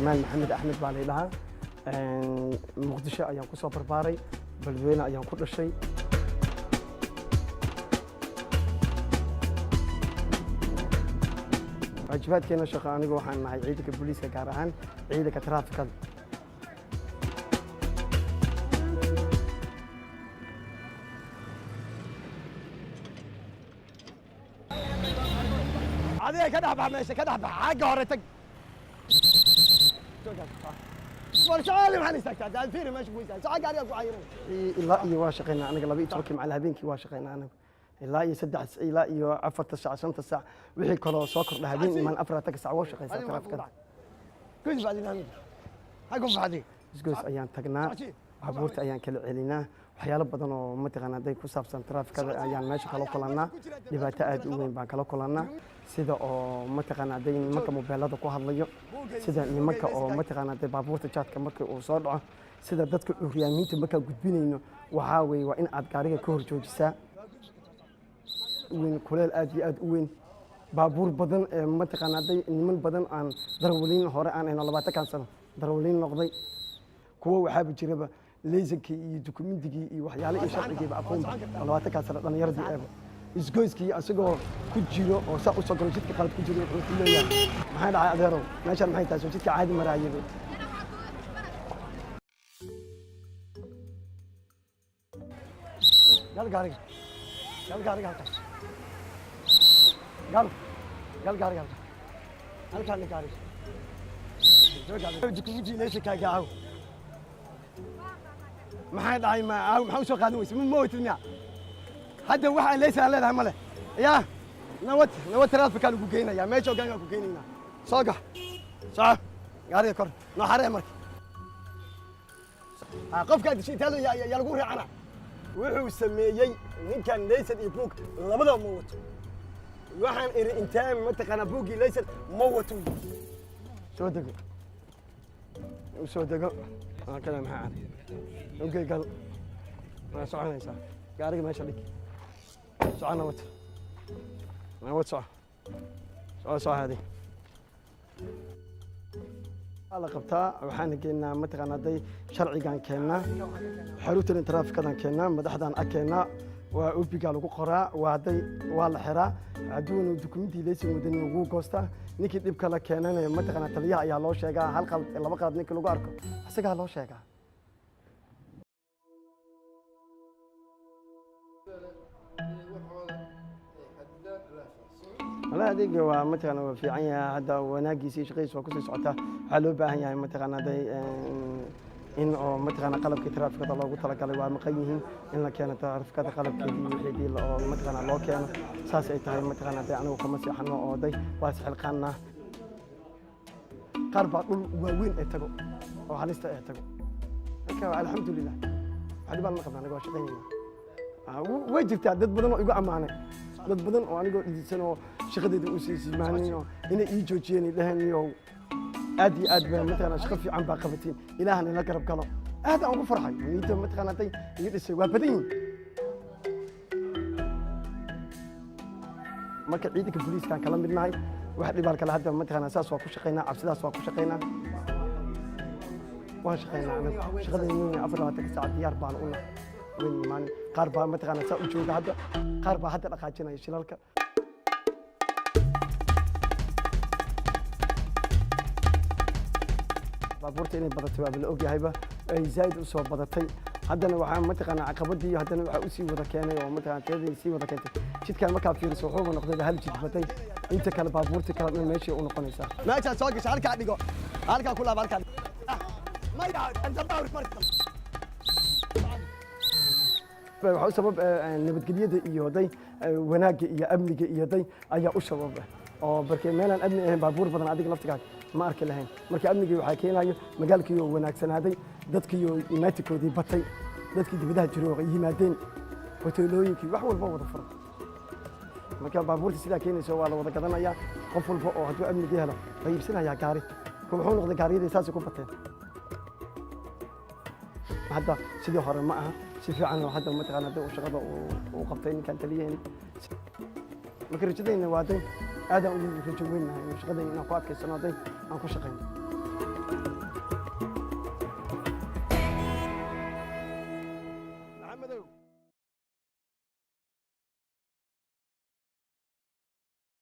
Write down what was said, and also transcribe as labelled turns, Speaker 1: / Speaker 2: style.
Speaker 1: كمال محمد أحمد بالي لها مقدشة أيام كسر برباري بلدوينة أيام كل شيء واجبات كنا شقة أنا جوحنا مع عيدك البوليس كارهان عيدك ترافيك هذه كده بعمل كده حاجة هرتك ورشالي محني سكت الفير مش بويسان ساعة قاعد يقول عيرين لا يواشقنا أنا قلبي تركي مع الهبينك يواشقنا أنا لا يسدع لا يعفر الساعة 5 وحي كله سكر لهبين من أفرا تكسع واشق يسافر كده كويس بعدين أنا هقوم بعدين جزء أيام تجنا عبورت أيام كل علينا وحيال بدنو متقنا داي كوساب سنتراف كذا أيام ماشي كلا كلنا يبقى تأد وين بان كلا كلنا سيدا أو متقنا داي مكة موبايلات كوه الليو سيدا مكة أو متقنا داي بابورت جات كمكة وصارع سيدا دتك الريامين تمكة قدبين إنه وعاوي وإن أدقارية كور جوجسا وين كلال أد وين بابور بدن متقنا داي من بدن عن درولين هراء عن لبعض كان سنة درولين نقضي كوا وحاب جربه ليزنكي iyo dukumentigii iyo waxyaalo ay sharciga aqoon 20 sano dhalinyarada eeba isgoyskii asagoo ku jiro oo saa u soo galo jidka qalad ku jiro wuxuu ku leeyahay maxay dhacay adeero meeshan maxay tahay jidka caadi maraayay gal gaariga halkaas gal gaariga halkaan gaariga dukumentigii leesha ka gaaw maxay dhahay maxaa soo qaadan weysa ma weytidna hadda waxa leeysa leedahay male yaa nabad taraafika lagu geynaya meesha ogaanka ku geynayna soo gaar gaariga kor noo xaree marka qofka dishiitaado yaa lagu raacana wuxuu sameeyay ninkan leeysan iyo buug labadaba ma wato waxaan iri intaa mataqaana buugii leeysan ma wato soo dego كذا محل اوكي قال ما سعنا يسا قارق ما شليك سعنا وت ما وت سع هذه على قبتها waxaan keenaa mataqaana day sharcigan keenaa xaruutan taraafikadan keenaa madaxdan akeenaa waa ubiga lagu qoraa waa la xiraa aduun dukumenti leeysan wadan ugu goosta ninkii dib kala keenanay mataqaana taliyaha ayaa loo sheegaa hal qalad laba qalad ninkii lagu arko isaga loo sheegaa والله هذيك مثلا في عينها هذا وناقيسي شقيس وكل سعتها حلو باهي يعني مثلا هذا إنه مثلا قلب كتراف كذا الله قلت لك على مقيمين إن كانت تعرف كذا قلب كذي مثلا الله كان ساس إتها مثلا هذا أنا وخمس يحنا أودي واسح القناة قرب وين إتجو وحلست إتجو الحمد لله هذا بالله قبل أنا قاش قيني وجبت عدد بدن يقع معنا dad badan oo aniga dhiisano shaqadeeda u siisay maahayno inay ii joojiyeen ilaahay aad iyo aad baan mataqaana shaqo fiican baa qabateen ilaahana la garab galo aad aan ugu farxay niinta mataqaana tay ii dhisay waa badan marka ciidanka booliiska kala midnahay wax dhibaal kala hadda mataqaana saas waa ku shaqeynaa cabsidaas waa ku shaqeynaa waan shaqeynaa shaqadeena 24 saac diyaar baan u nahay وين مان قاربا متقنا سا وجوغا هدا قاربا هدا دقاجيناyo shilalka baabuurta inay badatay waa la ogyahayba ay zaid u soo badatay haddana waxa mataqana caqabadii haddana waxa u sii wada keenay oo mataqana teedii sii wada keentay jidkan marka fiiriso wuxuu noqday hal jid batay inta kale baabuurta kale meeshii u noqonaysa meesha soo gashay halka dhigo halka kula halka ma yaa anta baawr marka waxaa sabab nabadgelyada iyo day wanaagga iyo amniga iyo day ayaa u sabab oo barkay meelan amni ahayn baabuur badan adiga laftigaad ma arki lahayn marka amniga waxa keenayo magaalkii oo wanaagsanaaday dadkii oo imaatikoodii batay dadkii dibadaha jiray oo yimaadeen hoteelooyinkii wax walba wada furan marka baabuurta sidaa keenayso waa la wada gadanaya qof walba oo hadduu amniga helo way iibsanayaa gaari wuxuu noqday gaariyada saas ku bateen hadda sidii hore ma aha si fiican oo hadda mataqaana dad shaqada uu qabtay ninkan taliyeen marka rajadayna waa day aad aan u rajo weynahay shaqadayna inaan ku adkaysano day aan ku shaqeyno